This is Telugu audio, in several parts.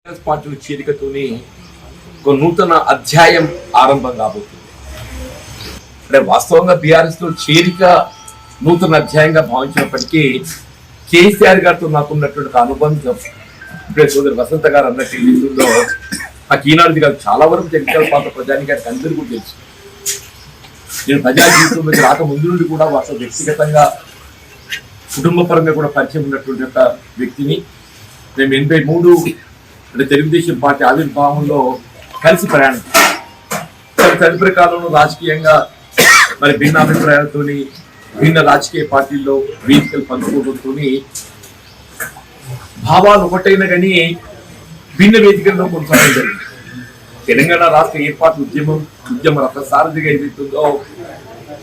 కాంగ్రెస్ పార్టీ చేరికతోని ఒక నూతన అధ్యాయం ఆరంభం కాబోతుంది. అంటే వాస్తవంగా బీఆర్ఎస్ లో చేరిక నూతన అధ్యాయంగా భావించినప్పటికీ కేసీఆర్ గారితో నాకున్నటువంటి అనుబంధం ఇప్పుడే సోదరు వసంత గారు అన్నట్టు ఏదో నాకు ఈనాడు గారు చాలా వరకు జగిత్యాల పాత్ర ప్రజానికి అందరూ కూడా తెలుసు. నేను ప్రజా జీవితంలోకి రాక ముందు నుండి కూడా వాస్తవ వ్యక్తిగతంగా కుటుంబ పరంగా కూడా పరిచయం ఉన్నటువంటి ఒక వ్యక్తిని. మేము 83 అంటే తెలుగుదేశం పార్టీ ఆవిర్భావంలో కలిసి ప్రయాణం తదుపరి కాలంలో రాజకీయంగా మరి భిన్న అభిప్రాయాలతో భిన్న రాజకీయ పార్టీల్లో వేదికలు పంచుకోవడంతో భావాలు ఒకటైనా కానీ భిన్న వేదికల్లో కొనసాగడం. తెలంగాణ రాష్ట్ర ఏర్పాటు ఉద్యమ రథసారథిగా ఏదైతుందో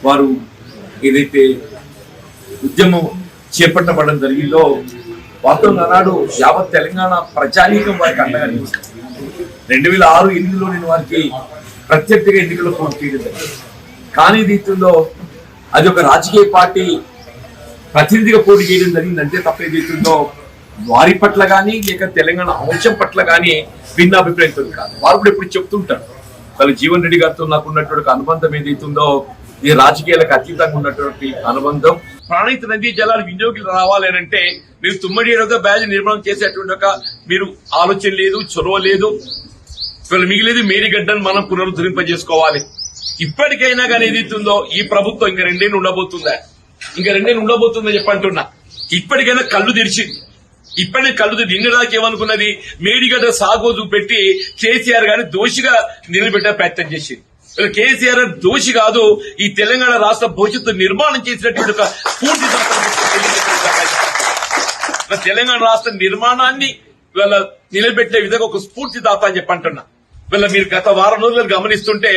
వారు ఏదైతే ఉద్యమం చేపట్టబడడం జరిగిందో వాస్తవంగా నాడు యావత్ తెలంగాణ ప్రజానీకం వారికి అండగా నిలిచింది. 2006 ఎన్నికల్లో నేను వారికి ప్రత్యర్థిగా ఎన్నికల్లో పోటీ చేయడం జరిగింది. కానీ దీంట్లో అది ఒక రాజకీయ పార్టీ ప్రతినిధిగా పోటీ చేయడం జరిగింది అంతే తప్ప ఏదైతుందో వారి పట్ల కానీ లేక తెలంగాణ అంశం పట్ల కానీ భిన్న అభిప్రాయంతో కాదు. వారు కూడా ఇప్పుడు చెప్తుంటారు వాళ్ళ జీవన్ రెడ్డి గారితో నాకు ఉన్నటువంటి అనుబంధం ఏదైతుందో ఈ రాజకీయాలకు అతీతంగా ఉన్నటువంటి అనుబంధం. ప్రాణహిత నదీ జలాలు వినియోగులు రావాలి అంటే మీరు తుమ్మడి ఏరుగా బ్యాజ్ నిర్మాణం చేసేటువంటి ఒక మీరు ఆలోచన లేదు, చొరవ లేదు. మిగిలేదు మేరీగడ్డను మనం పునరుద్ధరింపజేసుకోవాలి. ఇప్పటికైనా కానీ ఏదైతుందో ఈ ప్రభుత్వం ఇంకా 2 ఏళ్ళు ఉండబోతుందా, ఇంకా 2 ఏళ్ళు ఉండబోతుందని చెప్పంటున్నా. ఇప్పటికైనా కళ్ళు తెరిచింది. ఇప్పటికే కళ్ళు తెరిచి నిన్నదాకా ఏమనుకున్నది మేరీగడ్డ సాగు పెట్టి కేసీఆర్ గారిని దోషిగా నిలబెట్టే ప్రయత్నం చేసింది. కేసీఆర్ దోషి కాదు, ఈ తెలంగాణ రాష్ట్ర భవిష్యత్తు నిర్మాణం చేసినటువంటి ఒక స్ఫూర్తి తెలంగాణ రాష్ట్ర నిర్మాణాన్ని వీళ్ళ నిలబెట్టే విధంగా ఒక స్ఫూర్తిదాత అని చెప్పంటున్నా. వీళ్ళ మీరు గత వారం రోజులు గమనిస్తుంటే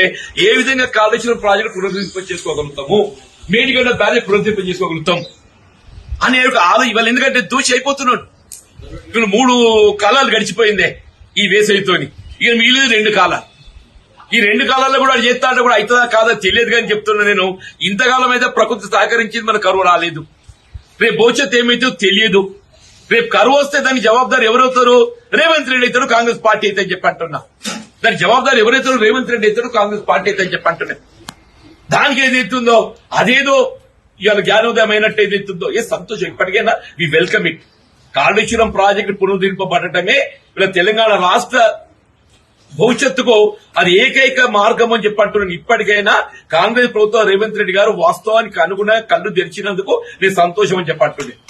ఏ విధంగా కాళేశ్వరం ప్రాజెక్టు పునరుద్ధరింప చేసుకోగలుగుతాము, మేడిగడ్డ బ్యారేజ్ పునరుద్ధరింప చేసుకోగలుగుతాం అనే ఒక ఆలోచన ఇవాళ. ఎందుకంటే దోషి అయిపోతున్నాడు. వీళ్ళు 3 కాలాలు గడిచిపోయిందే ఈ వేసవితోని, ఇక మిగిలిన 2 కాలాలు. ఈ 2 కాలాల్లో కూడా చేస్తా అంటే కూడా అవుతుందా కాదా తెలియదు కానీ చెప్తున్నా నేను. ఇంతకాలం అయితే ప్రకృతి సహకరించింది, మన కరువు రాలేదు. రేపు భవిష్యత్తు ఏమైతే తెలియదు. రేపు కరువు వస్తే దానికి జవాబుదారు ఎవరవుతారు? రేవంత్ రెడ్డి అవుతాడు, కాంగ్రెస్ పార్టీ అయితే చెప్పంటున్నా. దానికి జవాబుదారు ఎవరైతారు? రేవంత్ రెడ్డి అవుతాడు, కాంగ్రెస్ పార్టీ అయితే చెప్పంటున్నా. దానికి ఏదైతుందో అదేదో ఇవాళ జ్ఞానోదయం అయినట్టు ఏదైతుందో ఏ సంతోషం. ఇప్పటికైనా we welcome it. Kaleshwaram project పునరుద్ధరింపబడటమే ఇలా తెలంగాణ రాష్ట్ర భవిష్యత్తుకు అది ఏకైక మార్గం అని చెప్పంటున్నాను. ఇప్పటికైనా కాంగ్రెస్ ప్రభుత్వం రేవంత్ రెడ్డి గారు వాస్తవానికి అనుగుణంగా కళ్ళు తెరిచినందుకు నేను సంతోషం అని చెప్పంటున్నాను.